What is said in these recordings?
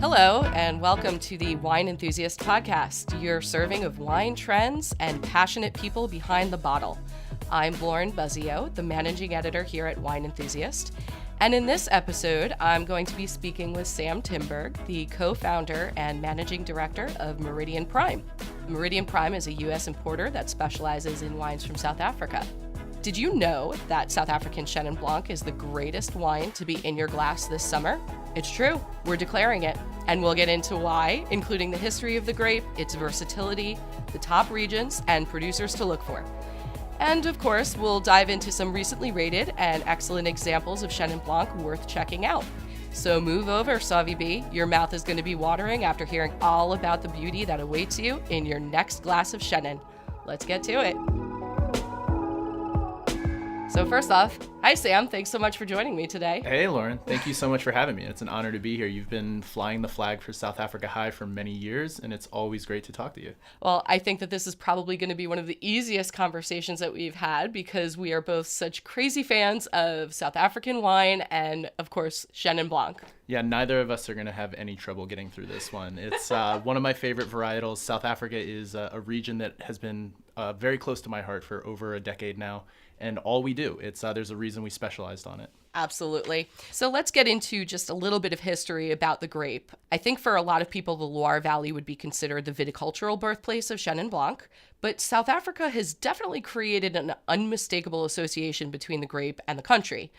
Hello, and welcome to the Wine Enthusiast podcast, your serving of wine trends and passionate people behind the bottle. I'm Buzzeo, the managing editor here at Wine Enthusiast. And in this episode, I'm going to be speaking with Sam Timberg, the co-founder and managing director of Meridian Prime. Meridian Prime is a U.S. importer that specializes in wines from South Africa. Did you know that South African Chenin Blanc is the greatest wine to be in your glass this summer? It's true. We're declaring it. And we'll get into why, including the history of the grape, its versatility, the top regions, and producers to look for. And of course, we'll dive into some recently rated and excellent examples of Chenin Blanc worth checking out. So move over, Savvy B. Your mouth is going to be watering after hearing all about the beauty that awaits you in your next glass of Chenin. Let's get to it. So first off, hi Sam, thanks so much for joining me today. Hey Lauren, thank you so much for having me. It's an honor to be here. You've been flying the flag for South Africa High for many years, and it's always great to talk to you. Well, I think that this is probably going to be one of the easiest conversations that we've had because we are both such crazy fans of South African wine and, of course, Chenin Blanc. Yeah, neither of us are going to have any trouble getting through this one. It's one of my favorite varietals. South Africa is a region that has been very close to my heart for over a decade now. And all we do, there's a reason we specialized on it. Absolutely. So let's get into just a little bit of history about the grape. I think for a lot of people, the Loire Valley would be considered the viticultural birthplace of Chenin Blanc, but South Africa has definitely created an unmistakable association between the grape and the country.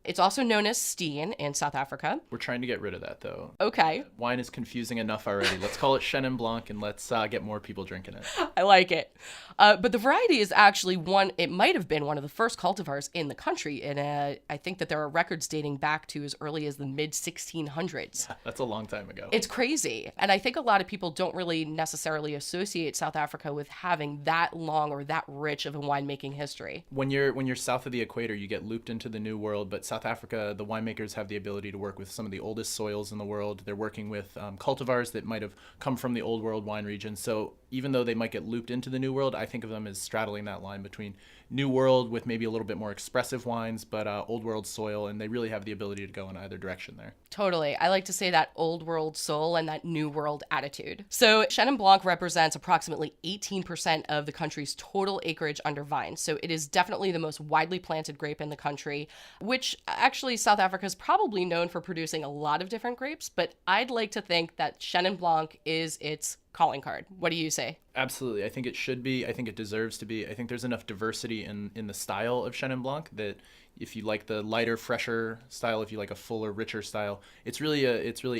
It's also known as Steen in South Africa. We're trying to get rid of that, though. Okay. Wine is confusing enough already. Let's call it Chenin Blanc, and let's get more people drinking it. I like it. But the variety is actually it might have been one of the first cultivars in the country. And I think that there are records dating back to as early as the mid-1600s. That's a long time ago. It's crazy. And I think a lot of people don't really necessarily associate South Africa with having that long or that rich of a winemaking history. When you're south of the equator, you get looped into the New World, but South Africa, the winemakers have the ability to work with some of the oldest soils in the world. They're working with cultivars that might have come from the Old World wine region. So even though they might get looped into the New World, I think of them as straddling that line between New World with maybe a little bit more expressive wines, but Old World soil, and they really have the ability to go in either direction there. Totally. I like to say that Old World soul and that New World attitude. So Chenin Blanc represents approximately 18% of the country's total acreage under vine. So it is definitely the most widely planted grape in the country, which actually South Africa is probably known for producing a lot of different grapes, but I'd like to think that Chenin Blanc is its calling card. What do you say? Absolutely. I think it should be. I think it deserves to be. I think there's enough diversity in the style of Chenin Blanc that if you like the lighter, fresher style, if you like a fuller, richer style, it's really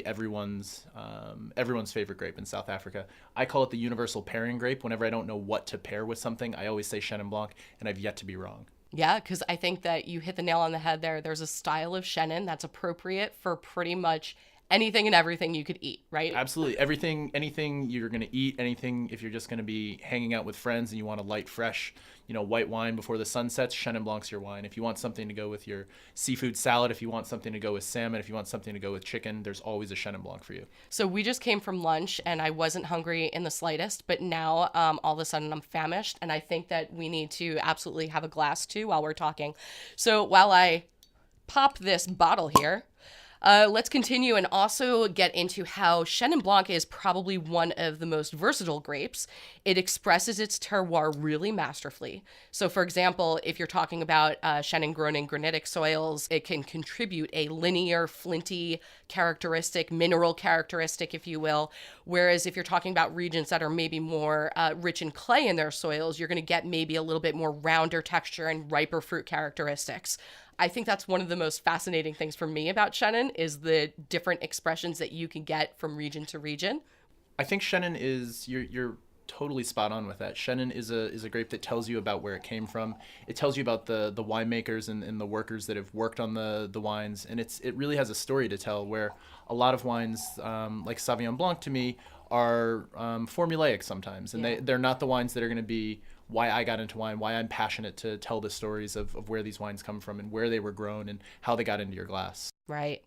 everyone's favorite grape in South Africa. I call it the universal pairing grape. Whenever I don't know what to pair with something, I always say Chenin Blanc, and I've yet to be wrong. Yeah, because I think that you hit the nail on the head there. There's a style of Chenin that's appropriate for pretty much anything and everything you could eat, right? Absolutely. Anything you're going to eat, anything if you're just going to be hanging out with friends and you want a light, fresh, white wine before the sun sets, Chenin Blanc's your wine. If you want something to go with your seafood salad, if you want something to go with salmon, if you want something to go with chicken, there's always a Chenin Blanc for you. So we just came from lunch and I wasn't hungry in the slightest, but now all of a sudden I'm famished and I think that we need to absolutely have a glass too while we're talking. So while I pop this bottle here, let's continue and also get into how Chenin Blanc is probably one of the most versatile grapes. It expresses its terroir really masterfully. So, for example, if you're talking about Chenin grown in granitic soils, it can contribute a linear, flinty characteristic, mineral characteristic, if you will. Whereas if you're talking about regions that are maybe more rich in clay in their soils, you're going to get maybe a little bit more rounder texture and riper fruit characteristics. I think that's one of the most fascinating things for me about Chenin is the different expressions that you can get from region to region. I think Chenin is, you're totally spot on with that. Chenin is a grape that tells you about where it came from. It tells you about the winemakers and the workers that have worked on the wines. And it really has a story to tell where a lot of wines, like Sauvignon Blanc to me, are formulaic sometimes. And they're not the wines that are going to be why I got into wine, why I'm passionate to tell the stories of where these wines come from and where they were grown and how they got into your glass. Right.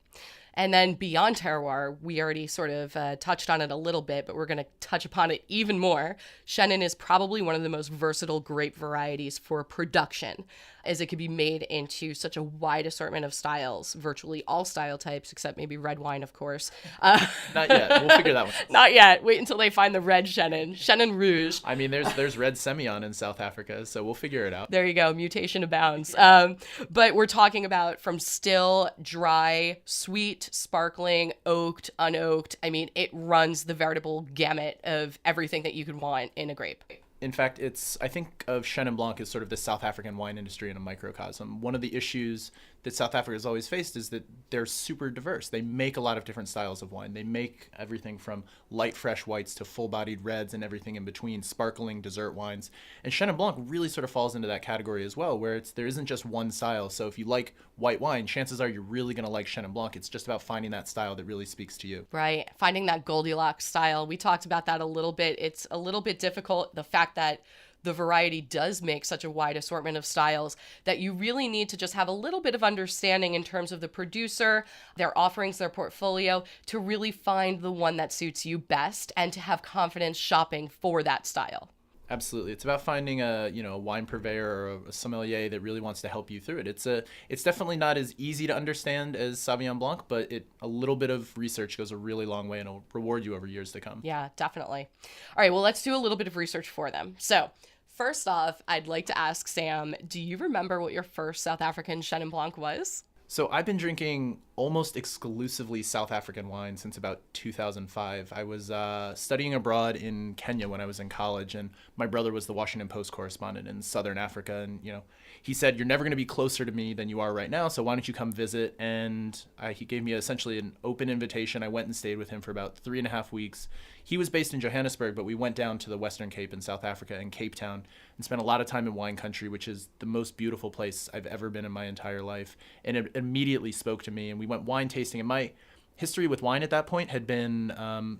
And then beyond terroir, we already sort of touched on it a little bit, but we're going to touch upon it even more. Chenin is probably one of the most versatile grape varieties for production. as it could be made into such a wide assortment of styles, virtually all style types, except maybe red wine, of course. Not yet. We'll figure that one out. Not yet. Wait until they find the red Chenin. Chenin Rouge. I mean, there's red Semillon in South Africa, so we'll figure it out. There you go. Mutation abounds. But we're talking about from still, dry, sweet, sparkling, oaked, unoaked. I mean, it runs the veritable gamut of everything that you could want in a grape. In fact, I think of Chenin Blanc as sort of the South African wine industry in a microcosm. One of the issues that South Africa has always faced is that they're super diverse. They make a lot of different styles of wine. They make everything from light, fresh whites to full-bodied reds and everything in between, sparkling dessert wines. And Chenin Blanc really sort of falls into that category as well, where there isn't just one style. So if you like white wine, chances are you're really going to like Chenin Blanc. It's just about finding that style that really speaks to you. Right. Finding that Goldilocks style. We talked about that a little bit. It's a little bit difficult. The fact that the variety does make such a wide assortment of styles that you really need to just have a little bit of understanding in terms of the producer, their offerings, their portfolio, to really find the one that suits you best and to have confidence shopping for that style. Absolutely. It's about finding a wine purveyor or a sommelier that really wants to help you through it. It's definitely not as easy to understand as Sauvignon Blanc, but a little bit of research goes a really long way and it'll reward you over years to come. Yeah, definitely. All right, well, let's do a little bit of research for them. So, first off, I'd like to ask Sam, do you remember what your first South African Chenin Blanc was? So I've been drinking almost exclusively South African wine since about 2005. I was studying abroad in Kenya when I was in college, and my brother was the Washington Post correspondent in Southern Africa. And, he said, "You're never going to be closer to me than you are right now, so why don't you come visit?" And he gave me essentially an open invitation. I went and stayed with him for about 3.5 weeks. He was based in Johannesburg, but we went down to the Western Cape in South Africa and Cape Town and spent a lot of time in wine country, which is the most beautiful place I've ever been in my entire life. And it immediately spoke to me, and we went wine tasting. And my history with wine at that point had been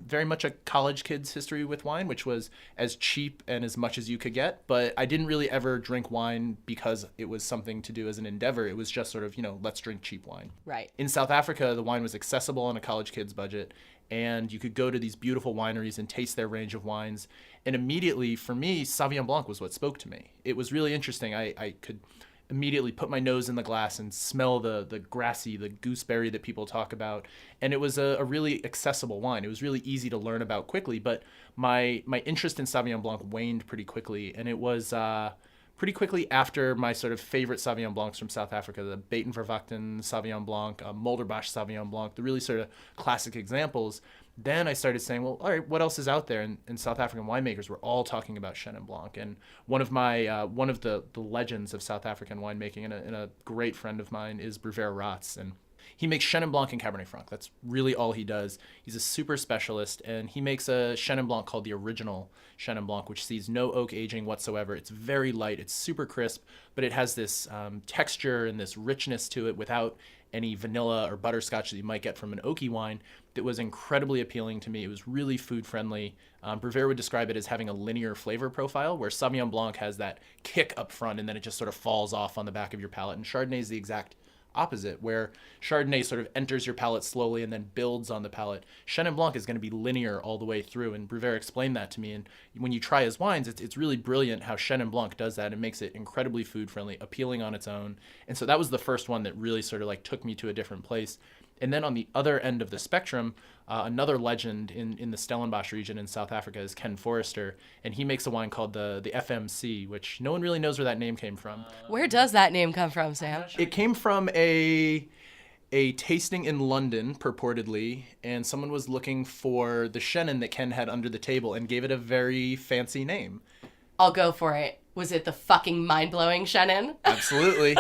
very much a college kid's history with wine, which was as cheap and as much as you could get. But I didn't really ever drink wine because it was something to do as an endeavor. It was just sort of, let's drink cheap wine. Right. In South Africa, the wine was accessible on a college kid's budget, and you could go to these beautiful wineries and taste their range of wines. And immediately, for me, Sauvignon Blanc was what spoke to me. It was really interesting. I could immediately put my nose in the glass and smell the grassy, the gooseberry that people talk about. And it was a really accessible wine. It was really easy to learn about quickly, but my interest in Sauvignon Blanc waned pretty quickly. And it was pretty quickly after my sort of favorite Sauvignon Blancs from South Africa, the Buitenverwachten Sauvignon Blanc, Mulderbosch Sauvignon Blanc, the really sort of classic examples. Then I started saying, well, all right, what else is out there? And South African winemakers were all talking about Chenin Blanc. And one of the legends of South African winemaking and a great friend of mine is Brewer Rats. And he makes Chenin Blanc and Cabernet Franc. That's really all he does. He's a super specialist, and he makes a Chenin Blanc called the original Chenin Blanc, which sees no oak aging whatsoever. It's very light. It's super crisp, but it has this texture and this richness to it without any vanilla or butterscotch that you might get from an oaky wine. That was incredibly appealing to me. It was really food friendly. Brewer would describe it as having a linear flavor profile, where Sauvignon Blanc has that kick up front and then it just sort of falls off on the back of your palate. And Chardonnay is the exact opposite, where Chardonnay sort of enters your palate slowly and then builds on the palate. Chenin Blanc is going to be linear all the way through, and Brewer explained that to me. And when you try his wines, it's really brilliant how Chenin Blanc does that. It makes it incredibly food friendly, appealing on its own. And so that was the first one that really sort of like took me to a different place. And then on the other end of the spectrum, another legend in the Stellenbosch region in South Africa is Ken Forrester, and he makes a wine called the FMC, which no one really knows where that name came from. Where does that name come from, Sam? It came from a tasting in London, purportedly, and someone was looking for the Chenin that Ken had under the table and gave it a very fancy name. I'll go for it. Was it the fucking mind-blowing Chenin? Absolutely.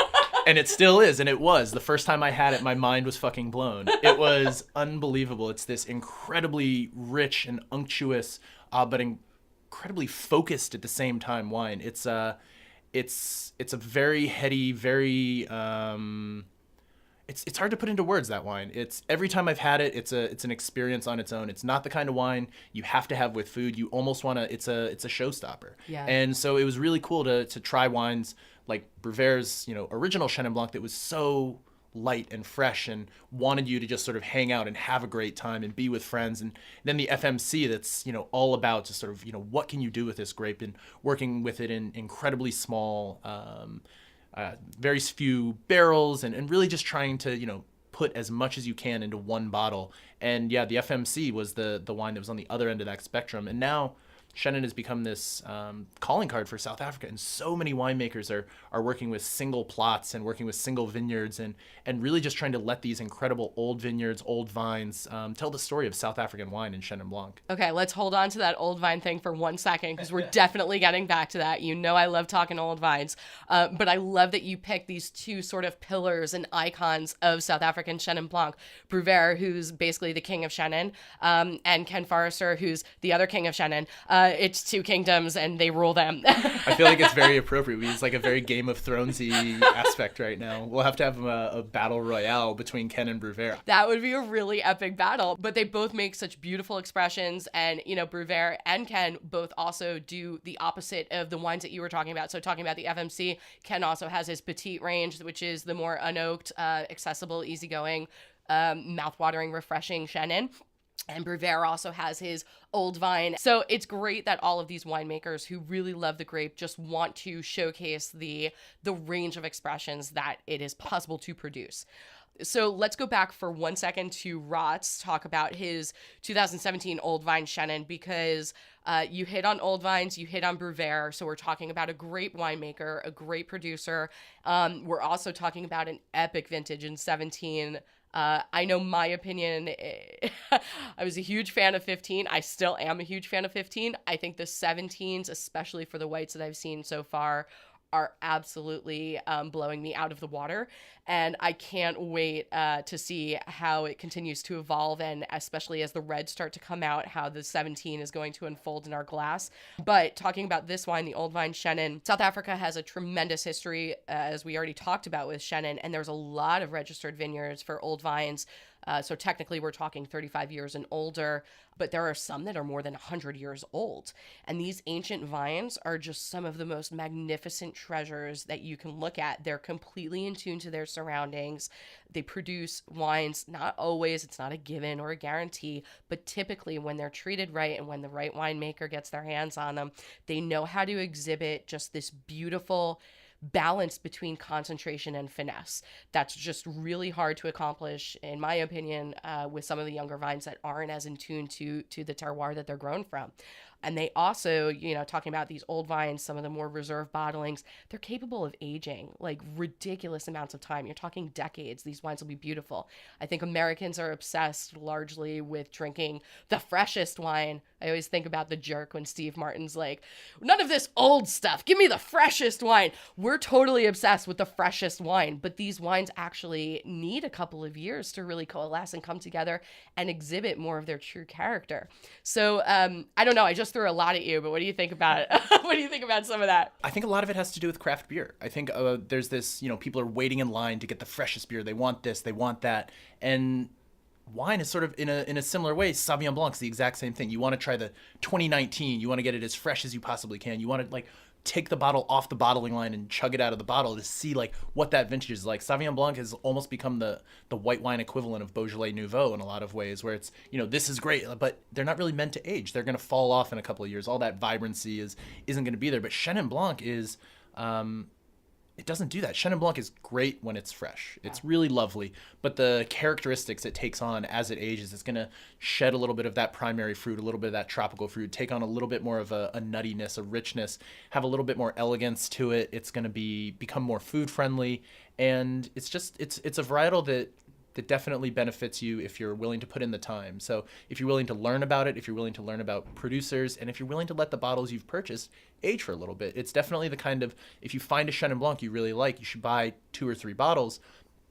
And it still is, and it was. The first time I had it, my mind was fucking blown. It was unbelievable. It's this incredibly rich and unctuous, but incredibly focused at the same time wine. It's a very heady, very it's hard to put into words, that wine. It's every time I've had it, it's an experience on its own. It's not the kind of wine you have to have with food. You almost want to. It's a showstopper. Yeah. And so it was really cool to try wines like Brewer's, original Chenin Blanc that was so light and fresh and wanted you to just sort of hang out and have a great time and be with friends. And then the FMC that's, all about just sort of, what can you do with this grape, and working with it in incredibly small very few barrels, and really just trying to, put as much as you can into one bottle. And yeah, the FMC was the wine that was on the other end of that spectrum. And now Chenin has become this calling card for South Africa, and so many winemakers are working with single plots and working with single vineyards, and really just trying to let these incredible old vineyards, old vines tell the story of South African wine in Chenin Blanc. Okay, let's hold on to that old vine thing for 1 second, because we're definitely getting back to that. You know I love talking old vines, but I love that you picked these two sort of pillars and icons of South African Chenin Blanc. Bruyère, who's basically the king of Chenin, and Ken Forrester, who's the other king of Chenin. It's two kingdoms and they rule them. I feel like it's very appropriate. It's like a very Game of Thronesy aspect right now. We'll have to have a battle royale between Ken and Bruyère. That would be a really epic battle. But they both make such beautiful expressions, and Bruyère and Ken both also do the opposite of the wines that you were talking about. So talking about the FMC, Ken also has his petite range, which is the more unoaked, accessible, easygoing, mouthwatering, refreshing Chenin. And Bruyère also has his old vine. So it's great that all of these winemakers who really love the grape just want to showcase the range of expressions that it is possible to produce. So let's go back for 1 second to Rots, talk about his 2017 Old Vine Chenin, because you hit on old vines, you hit on Bruyère. So we're talking about a great winemaker, a great producer. We're also talking about an epic vintage in 17. I know my opinion. I was a huge fan of 15. I still am a huge fan of 15. I think the 17s, especially for the whites that I've seen so far, are absolutely blowing me out of the water. And I can't wait to see how it continues to evolve, and especially as the reds start to come out, how the 17 is going to unfold in our glass. But talking about this wine, the Old Vine Chenin, South Africa has a tremendous history, as we already talked about with Chenin, and there's a lot of registered vineyards for old vines. So technically we're talking 35 years and older, but there are some that are more than 100 years old. And these ancient vines are just some of the most magnificent treasures that you can look at. They're completely in tune to their surroundings. They produce wines, not always, it's not a given or a guarantee, but typically when they're treated right and when the right winemaker gets their hands on them, they know how to exhibit just this beautiful balance between concentration and finesse. That's just really hard to accomplish, in my opinion, with some of the younger vines that aren't as in tune to the terroir that they're grown from. And they also, talking about these old vines, some of the more reserved bottlings, they're capable of aging like ridiculous amounts of time. You're talking decades. These wines will be beautiful. I think Americans are obsessed largely with drinking the freshest wine. I always think about The Jerk when Steve Martin's like, none of this old stuff. Give me the freshest wine. We're totally obsessed with the freshest wine, but these wines actually need a couple of years to really coalesce and come together and exhibit more of their true character. So I don't know. I just threw a lot at you, but what do you think about it? What do you think about some of that? I think a lot of it has to do with craft beer. I think there's this, people are waiting in line to get the freshest beer. They want this, they want that. And wine is sort of in a similar way. Sauvignon Blanc's the exact same thing. You want to try the 2019. You want to get it as fresh as you possibly can. You want to take the bottle off the bottling line and chug it out of the bottle to see what that vintage is like. Sauvignon Blanc has almost become the white wine equivalent of Beaujolais Nouveau in a lot of ways, where it's, this is great, but they're not really meant to age. They're going to fall off in a couple of years. All that vibrancy isn't going to be there. But Chenin Blanc is, it doesn't do that. Chenin Blanc is great when it's fresh. It's really lovely, but the characteristics it takes on as it ages, it's going to shed a little bit of that primary fruit, a little bit of that tropical fruit, take on a little bit more of a nuttiness, a richness, have a little bit more elegance to it. It's going to become more food friendly, and it's a varietal that definitely benefits you if you're willing to put in the time. So if you're willing to learn about it, if you're willing to learn about producers, and if you're willing to let the bottles you've purchased age for a little bit, it's definitely the kind of, if you find a Chenin Blanc you really like, you should buy 2 or 3 bottles,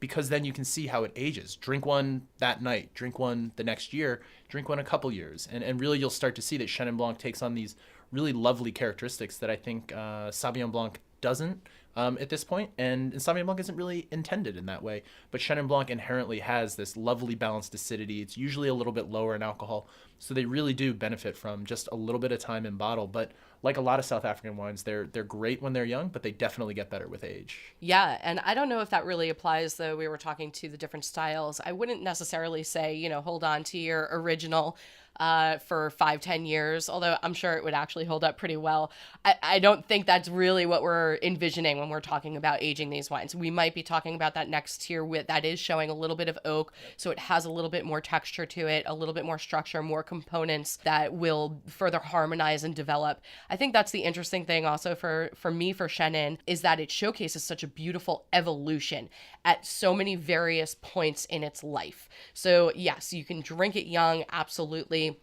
because then you can see how it ages. Drink one that night, drink one the next year, drink one a couple years, and really you'll start to see that Chenin Blanc takes on these really lovely characteristics that I think Sauvignon Blanc doesn't at this point, and Sauvignon Blanc isn't really intended in that way. But Chenin Blanc inherently has this lovely balanced acidity. It's usually a little bit lower in alcohol, so they really do benefit from just a little bit of time in bottle. But like a lot of South African wines, they're great when they're young, but they definitely get better with age. Yeah, and I don't know if that really applies, though. We were talking to the different styles. I wouldn't necessarily say, hold on to your original for 5-10 years, although I'm sure it would actually hold up pretty well. I don't think that's really what we're envisioning when we're talking about aging these wines. We might be talking about that next tier that is showing a little bit of oak, so it has a little bit more texture to it, a little bit more structure, more components that will further harmonize and develop. I think that's the interesting thing also for me for Chenin, is that it showcases such a beautiful evolution at so many various points in its life. So yes, you can drink it young, absolutely.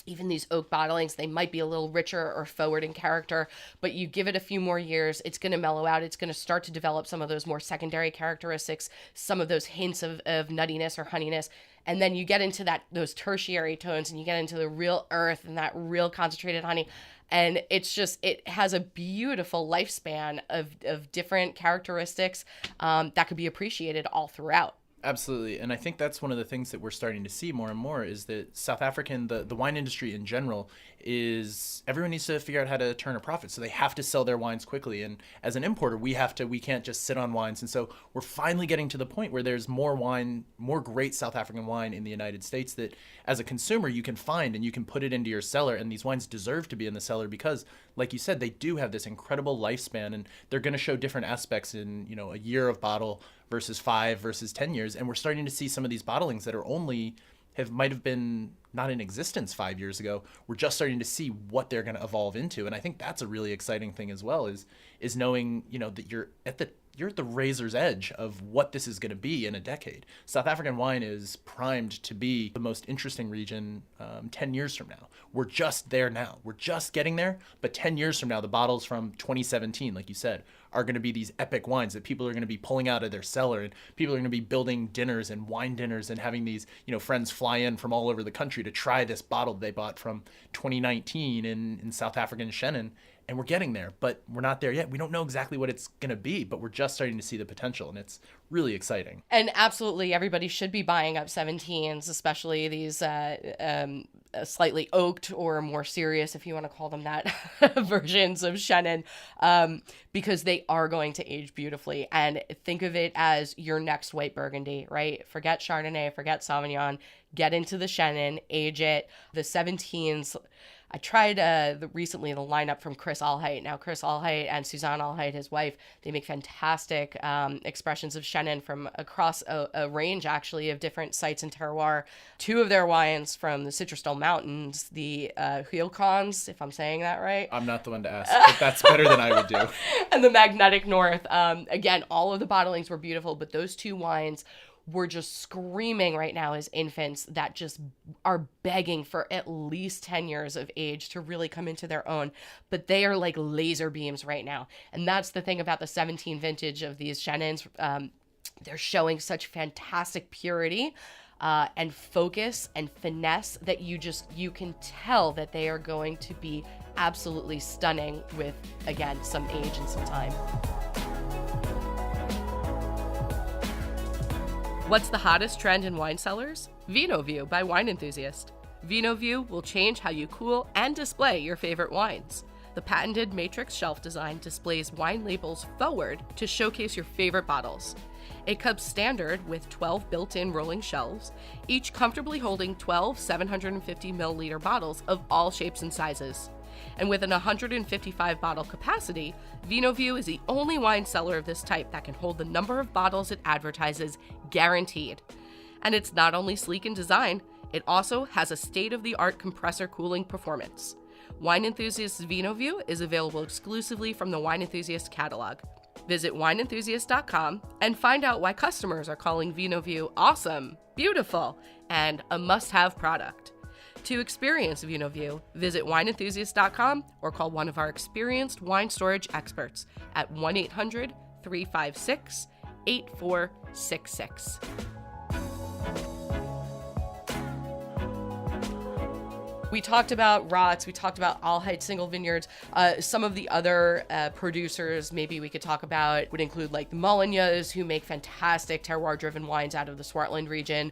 Even these oak bottlings, they might be a little richer or forward in character, but you give it a few more years, it's going to mellow out. It's going to start to develop some of those more secondary characteristics, some of those hints of nuttiness or honeyness. And then you get into those tertiary tones, and you get into the real earth and that real concentrated honey. And it's just, it has a beautiful lifespan of different characteristics that could be appreciated all throughout. Absolutely. And I think that's one of the things that we're starting to see more and more, is that South African, the wine industry in general, is everyone needs to figure out how to turn a profit. So they have to sell their wines quickly. And as an importer, we can't just sit on wines. And so we're finally getting to the point where there's more wine, more great South African wine in the United States that as a consumer you can find and you can put it into your cellar. And these wines deserve to be in the cellar because, like you said, they do have this incredible lifespan, and they're going to show different aspects in, a year of bottle versus 5 versus 10 years. And we're starting to see some of these bottlings that might have been not in existence 5 years ago. We're just starting to see what they're going to evolve into. And I think that's a really exciting thing as well, is knowing, that you're at the razor's edge of what this is going to be in a decade. South African wine is primed to be the most interesting region 10 years from now. We're just there now. We're just getting there. But 10 years from now, the bottles from 2017, like you said, are going to be these epic wines that people are going to be pulling out of their cellar, and people are going to be building dinners and wine dinners and having these, friends fly in from all over the country to try this bottle they bought from 2019 in South African Chenin. And we're getting there, but we're not there yet. We don't know exactly what it's going to be, but we're just starting to see the potential, and it's really exciting. And absolutely, everybody should be buying up 17s, especially these slightly oaked or more serious, if you want to call them that, versions of Chenin, because they are going to age beautifully. And think of it as your next white Burgundy, right? Forget Chardonnay, forget Sauvignon, get into the Chenin, age it. The 17s, I tried recently the lineup from Chris Alheit. Now, Chris Alheit and Suzanne Alheit, his wife, they make fantastic expressions of Chenin from across a range, actually, of different sites and terroir. 2 of their wines from the Citrusdale Mountains, the Huilcons, if I'm saying that right. I'm not the one to ask, but that's better than I would do. And the Magnetic North. Again, all of the bottlings were beautiful, but those 2 wines we're just screaming right now as infants that just are begging for at least 10 years of age to really come into their own. But they are like laser beams right now. And that's the thing about the 17 vintage of these Chenins. They're showing such fantastic purity and focus and finesse that you can tell that they are going to be absolutely stunning with, again, some age and some time. What's the hottest trend in wine cellars? VinoView by Wine Enthusiast. VinoView will change how you cool and display your favorite wines. The patented matrix shelf design displays wine labels forward to showcase your favorite bottles. It comes standard with 12 built-in rolling shelves, each comfortably holding 12 750 milliliter bottles of all shapes and sizes. And with an 155 bottle capacity, VinoView is the only wine cellar of this type that can hold the number of bottles it advertises, guaranteed. And it's not only sleek in design, it also has a state-of-the-art compressor cooling performance. Wine Enthusiast's VinoView is available exclusively from the Wine Enthusiast catalog. Visit wineenthusiast.com and find out why customers are calling VinoView awesome, beautiful, and a must-have product. To experience VinoView, visit wineenthusiast.com or call one of our experienced wine storage experts at 1-800-356-8466. We talked about Rotz, we talked about Alheit single vineyards. Some of the other producers maybe we could talk about would include like the Molyneux, who make fantastic terroir-driven wines out of the Swartland region,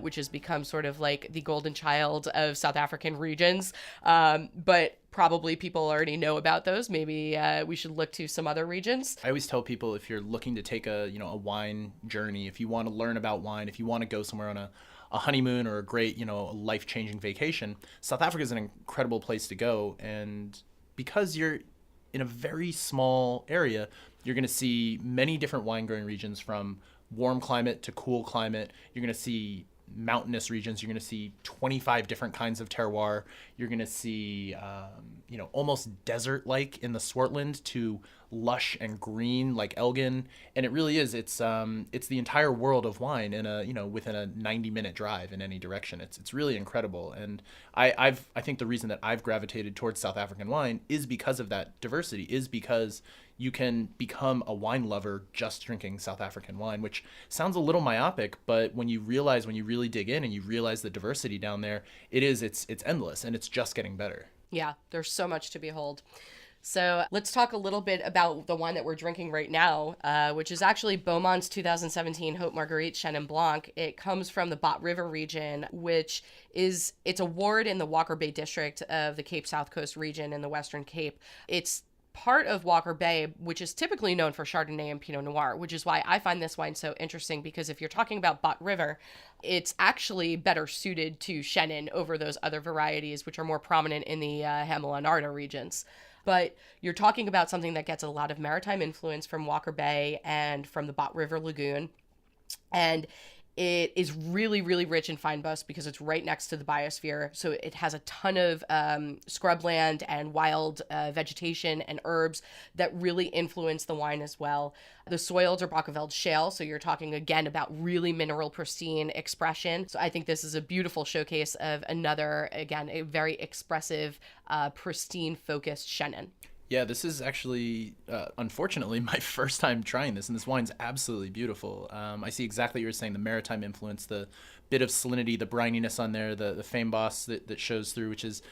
which has become sort of like the golden child of South African regions. But probably people already know about those. Maybe we should look to some other regions. I always tell people, if you're looking to take a wine journey, if you want to learn about wine, if you want to go somewhere on a honeymoon or a great, life-changing vacation, South Africa is an incredible place to go. And because you're in a very small area, you're going to see many different wine growing regions, from warm climate to cool climate. You're going to see mountainous regions. You're going to see 25 different kinds of terroir. You're going to see, almost desert-like in the Swartland to lush and green like Elgin. And it really is. It's the entire world of wine within a 90-minute drive in any direction. It's really incredible. And I think the reason that I've gravitated towards South African wine is because of that diversity, is because you can become a wine lover just drinking South African wine, which sounds a little myopic, but when you really dig in and you realize the diversity down there, it's endless, and it's just getting better. Yeah, there's so much to behold. So let's talk a little bit about the wine that we're drinking right now, which is actually Beaumont's 2017 Haute Marguerite Chenin Blanc. It comes from the Bot River region, which it's a ward in the Walker Bay district of the Cape South Coast region in the Western Cape. It's part of Walker Bay, which is typically known for Chardonnay and Pinot Noir, which is why I find this wine so interesting, because if you're talking about Bot River, it's actually better suited to Chenin over those other varieties, which are more prominent in the Hamel and Arda regions. But you're talking about something that gets a lot of maritime influence from Walker Bay and from the Bot River Lagoon. And it is really, really rich in fine bust because it's right next to the biosphere. So it has a ton of scrubland and wild vegetation and herbs that really influence the wine as well. The soils are Bakkeveld shale, so you're talking again about really mineral pristine expression. So I think this is a beautiful showcase of another, again, a very expressive, pristine focused Chenin. Yeah, this is actually, unfortunately, my first time trying this, and this wine's absolutely beautiful. I see exactly what you're saying, the maritime influence, the bit of salinity, the brininess on there, the fame-boss that shows through, which is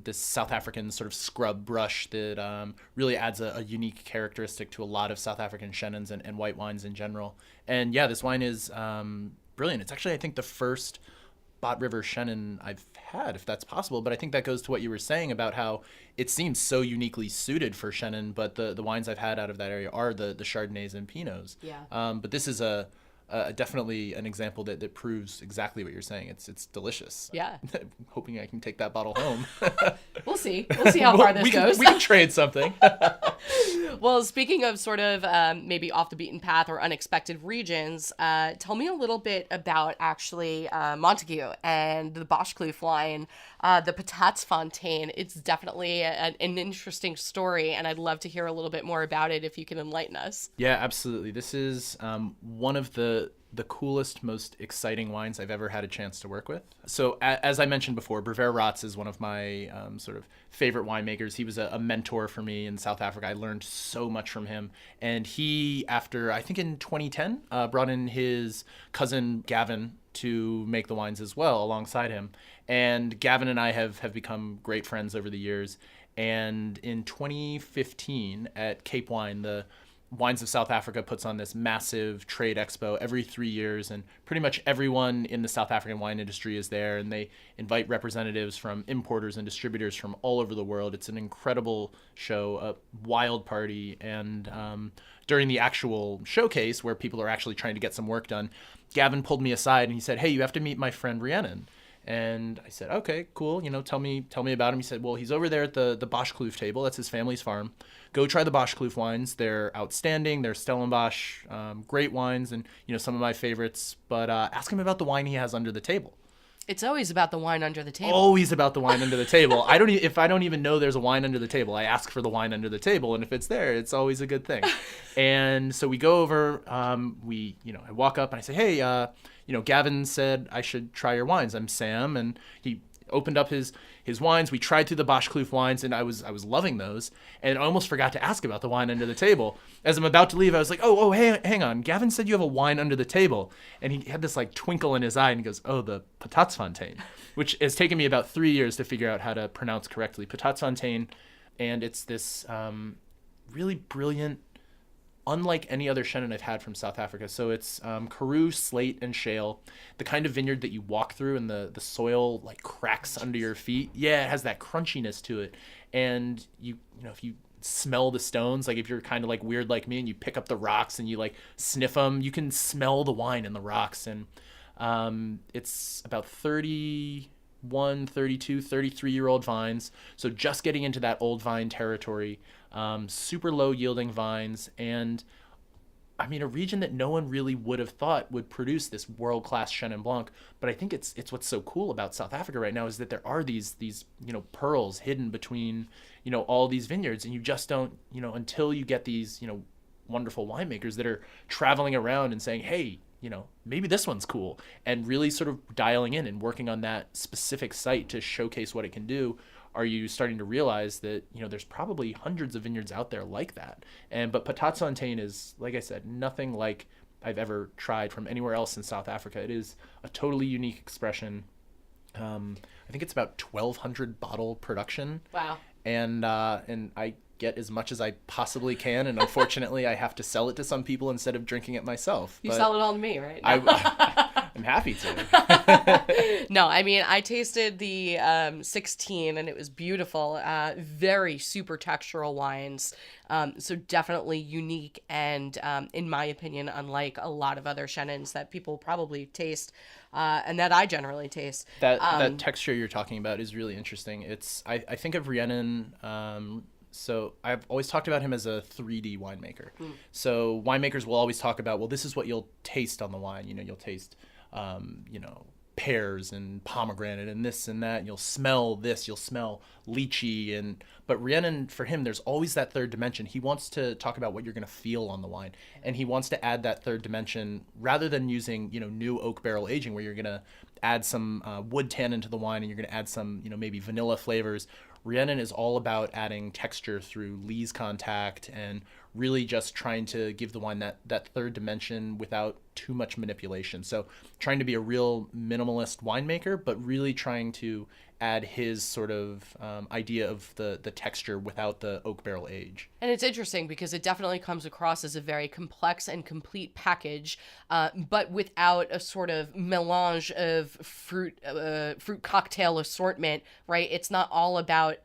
this South African sort of scrub brush that really adds a unique characteristic to a lot of South African Chenins and white wines in general. And yeah, this wine is brilliant. It's actually, I think, the first Bot River Chenin I've had, if that's possible. But I think that goes to what you were saying about how it seems so uniquely suited for Chenin, but the wines I've had out of that area are the Chardonnays and Pinots. Yeah. But this is definitely an example that proves exactly what you're saying. It's delicious. Yeah. I'm hoping I can take that bottle home. We'll see how far this goes. We can trade something. Well, speaking of sort of maybe off the beaten path or unexpected regions, tell me a little bit about actually Montague and the Boschkloof wine, the Patatsfontein. It's definitely an interesting story, and I'd love to hear a little bit more about it if you can enlighten us. Yeah, absolutely. This is one of the coolest, most exciting wines I've ever had a chance to work with. So as I mentioned before, Brever Rotz is one of my sort of favorite winemakers. He was a mentor for me in South Africa. I learned so much from him. And he, after, I think in 2010, brought in his cousin Gavin to make the wines as well alongside him. And Gavin and I have become great friends over the years. And in 2015 at Cape Wine, the Wines of South Africa puts on this massive trade expo every 3 years, and pretty much everyone in the South African wine industry is there, and they invite representatives from importers and distributors from all over the world. It's an incredible show, a wild party, and during the actual showcase where people are actually trying to get some work done, Gavin pulled me aside and he said, "Hey, you have to meet my friend Rhiannon." And I said, "Okay, cool. Tell me about him." He said, "Well, he's over there at the Boschkloof table. That's his family's farm. Go try the Boschkloof wines. They're outstanding. They're Stellenbosch, great wines, and some of my favorites. But ask him about the wine he has under the table." It's always about the wine under the table. Always about the wine under the table. If I don't even know there's a wine under the table, I ask for the wine under the table, and if it's there, it's always a good thing. And so we go over. I walk up and I say, "Hey, Gavin said I should try your wines. I'm Sam," and he opened up his wines. We tried through the Boschkloof wines, and I was loving those, and I almost forgot to ask about the wine under the table. As I'm about to leave, I was like, "Oh, hey, hang on. Gavin said you have a wine under the table," and he had this like twinkle in his eye, and he goes, "Oh, the Patatsfontein," which has taken me about 3 years to figure out how to pronounce correctly. Patatsfontein, and it's this really brilliant unlike any other Chenin I've had from South Africa. So it's Karoo, slate, and shale, the kind of vineyard that you walk through and the soil like cracks under your feet. Yeah, it has that crunchiness to it. And you know, if you smell the stones, like if you're kind of like weird like me and you pick up the rocks and you like sniff them, you can smell the wine in the rocks. And it's about 31, 32, 33-year-old vines. So just getting into that old vine territory. Super low yielding vines, and I mean a region that no one really would have thought would produce this world-class Chenin Blanc. But I think it's what's so cool about South Africa right now is that there are these you know, pearls hidden between, you know, all these vineyards, and you just don't, you know, until you get these, you know, wonderful winemakers that are traveling around and saying, hey, you know, maybe this one's cool, and really sort of dialing in and working on that specific site to showcase what it can do. Are you starting to realize that, you know, there's probably hundreds of vineyards out there like that? But Patat Fontaine is, like I said, nothing like I've ever tried from anywhere else in South Africa. It is a totally unique expression. I think it's about 1,200 bottle production. Wow. And I get as much as I possibly can, and unfortunately I have to sell it to some people instead of drinking it myself. You sell it all to me, right? I'm happy to. No, I mean, I tasted the 16 and it was beautiful. Very super textural wines. So definitely unique and, in my opinion, unlike a lot of other Chenins that people probably taste and that I generally taste. That texture you're talking about is really interesting. I think of Rhiannon. So I've always talked about him as a 3D winemaker. So winemakers will always talk about, well, this is what you'll taste on the wine. You know, you'll taste, you know, pears and pomegranate and this and that. And you'll smell this. You'll smell lychee. But Rhiannon, for him, there's always that third dimension. He wants to talk about what you're going to feel on the wine, and he wants to add that third dimension rather than using, you know, new oak barrel aging where you're going to add some wood tannin to the wine and you're going to add some, you know, maybe vanilla flavors. Rhiannon is all about adding texture through lees contact and really just trying to give the wine that third dimension without too much manipulation. So trying to be a real minimalist winemaker, but really trying to add his sort of idea of the texture without the oak barrel age. And it's interesting because it definitely comes across as a very complex and complete package, but without a sort of melange of fruit cocktail assortment, right? It's not all about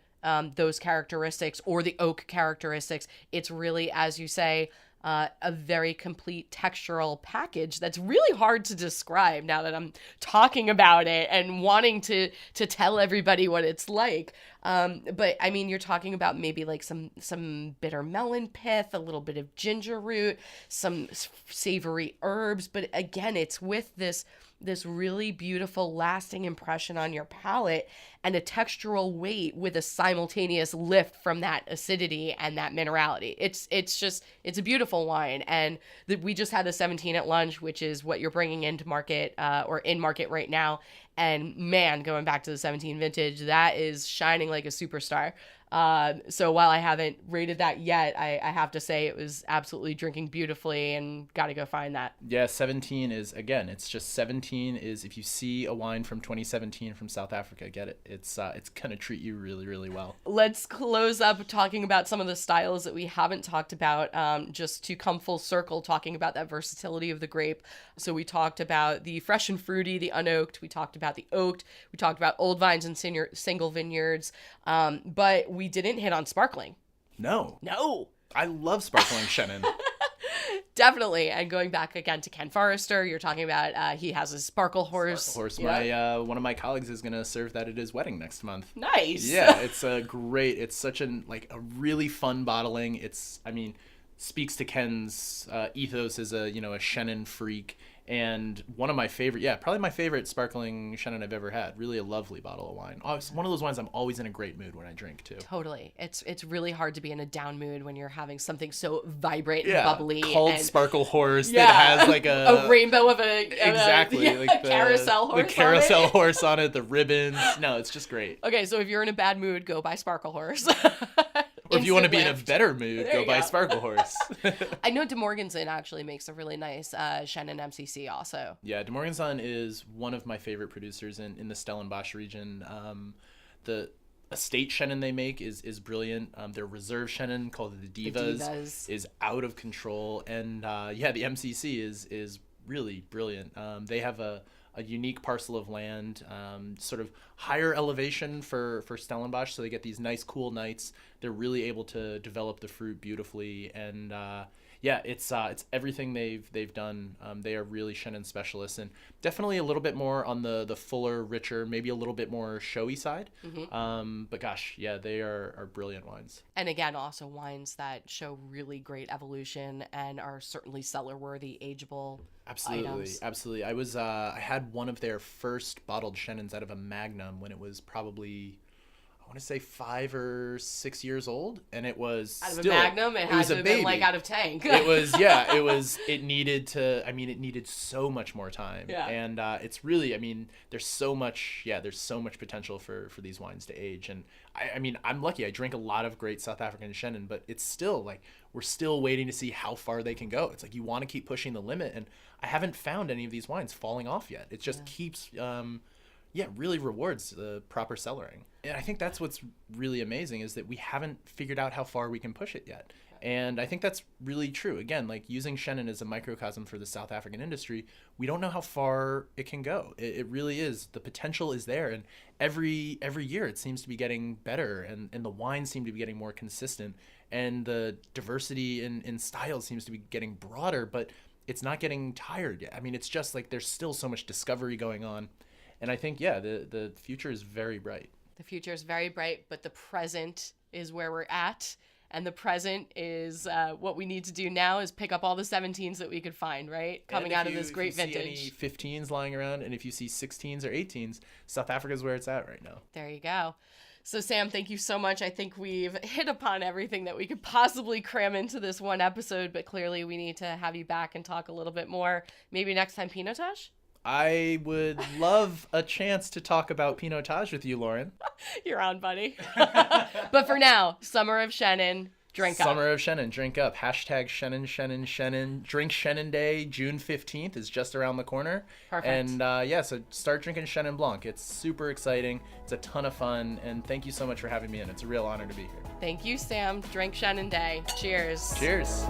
those characteristics or the oak characteristics. It's really, as you say, a very complete textural package that's really hard to describe now that I'm talking about it and wanting to tell everybody what it's like. But I mean, you're talking about maybe like some bitter melon pith, a little bit of ginger root, some savory herbs. But again, it's with this really beautiful lasting impression on your palate and a textural weight with a simultaneous lift from that acidity and that minerality. It's a beautiful wine. And we just had the 17 at lunch, which is what you're bringing into market or in market right now. And man, going back to the 17 vintage, that is shining like a superstar. So while I haven't rated that yet, I have to say it was absolutely drinking beautifully and got to go find that. Yeah, 17 is, again, it's just 17 is, if you see a wine from 2017 from South Africa, get it. It's going to treat you really, really well. Let's close up talking about some of the styles that we haven't talked about, just to come full circle, talking about that versatility of the grape. So we talked about the fresh and fruity, the unoaked. We talked about the oaked. We talked about old vines and single vineyards. But we didn't hit on sparkling. No. I love sparkling Chenin. Definitely. And going back again to Ken Forrester, you're talking about he has a sparkle horse. Sparkle horse. Yeah. One of my colleagues is going to serve that at his wedding next month. Nice. Yeah, it's such a really fun bottling. Speaks to Ken's ethos as a Chenin freak. And one of my favorite, probably my favorite sparkling Chenin I've ever had. Really a lovely bottle of wine. Oh, it's one of those wines I'm always in a great mood when I drink, too. Totally. It's really hard to be in a down mood when you're having something so vibrant and bubbly. Called Sparkle Horse that has like a rainbow of a carousel horse. The carousel horse on it, the ribbons. No, it's just great. Okay, so if you're in a bad mood, go buy Sparkle Horse. Or if you want to be in a better mood, go buy Sparkle Horse. I know De Morganson actually makes a really nice Chenin MCC also. Yeah, De Morganson is one of my favorite producers in the Stellenbosch region. estate Chenin they make is brilliant. Their reserve Chenin called the Divas is out of control. And the MCC is really brilliant. They have a unique parcel of land, sort of higher elevation for Stellenbosch, so they get these nice cool nights. They're really able to develop the fruit beautifully, and it's everything they've done. They are really Chenin specialists, and definitely a little bit more on the fuller, richer, maybe a little bit more showy side. But gosh, they are brilliant wines. And again, also wines that show really great evolution and are certainly cellar worthy, ageable. Absolutely. I had one of their first bottled Chenins out of a Magnum when it was probably, I want to say 5 or 6 years old, and it was out of still, a Magnum. It had to have been like out of tank. It needed so much more time. Yeah. And it's really, there's so much potential for these wines to age. And I'm lucky. I drink a lot of great South African Chenin, but it's still like we're still waiting to see how far they can go. It's like you want to keep pushing the limit, and I haven't found any of these wines falling off yet. It just keeps really rewards the proper cellaring. And I think that's what's really amazing, is that we haven't figured out how far we can push it yet. And I think that's really true. Again, like using Chenin as a microcosm for the South African industry, we don't know how far it can go. It really is. The potential is there. And every year it seems to be getting better, and the wines seem to be getting more consistent. And the diversity in styles seems to be getting broader, but it's not getting tired yet. It's just like there's still so much discovery going on. And I think, the future is very bright. The future is very bright, but the present is where we're at. And the present is what we need to do now is pick up all the 17s that we could find, right? Coming out of this great vintage. If you see any 15s lying around, and if you see 16s or 18s, South Africa is where it's at right now. There you go. So, Sam, thank you so much. I think we've hit upon everything that we could possibly cram into this one episode, but clearly we need to have you back and talk a little bit more. Maybe next time Pinotage? I would love a chance to talk about Pinotage with you, Lauren. You're on, buddy. But for now, Summer of Chenin, drink up. Summer of Chenin, drink up. Hashtag Chenin, Chenin, Chenin. Drink Chenin Day, June 15th is just around the corner. Perfect. And so start drinking Chenin Blanc. It's super exciting. It's a ton of fun. And thank you so much for having me in. It's a real honor to be here. Thank you, Sam. Drink Chenin Day. Cheers. Cheers.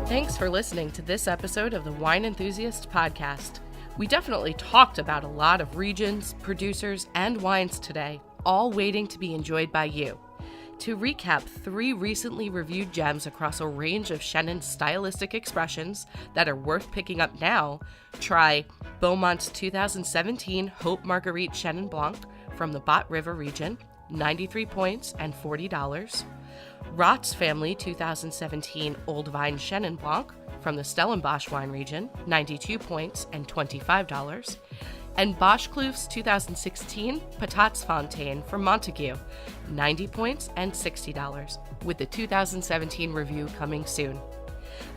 Thanks for listening to this episode of the Wine Enthusiast podcast. We definitely talked about a lot of regions, producers, and wines today, all waiting to be enjoyed by you. To recap 3 recently reviewed gems across a range of Chenin stylistic expressions that are worth picking up now, try Beaumont's 2017 Hope Marguerite Chenin Blanc from the Bot River region, 93 points and $40. Rott's Family 2017 Old Vine Chenin Blanc from the Stellenbosch wine region, 92 points and $25. And Boschkloof's 2016 Patatsfontein from Montague, 90 points and $60, with the 2017 review coming soon.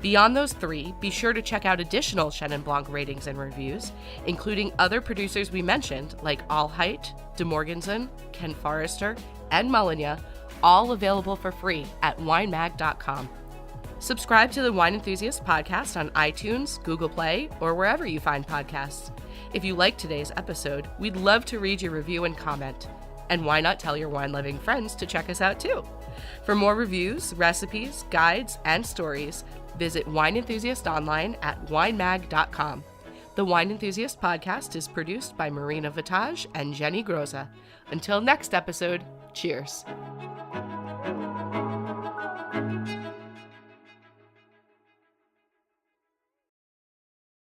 Beyond those 3, be sure to check out additional Chenin Blanc ratings and reviews, including other producers we mentioned like Alheit, De Morganson, Ken Forrester, and Mullanya, all available for free at winemag.com. Subscribe to the Wine Enthusiast podcast on iTunes, Google Play, or wherever you find podcasts. If you liked today's episode, we'd love to read your review and comment. And why not tell your wine-loving friends to check us out too? For more reviews, recipes, guides, and stories, visit Wine Enthusiast online at winemag.com. The Wine Enthusiast podcast is produced by Marina Vitage and Jenny Groza. Until next episode, cheers.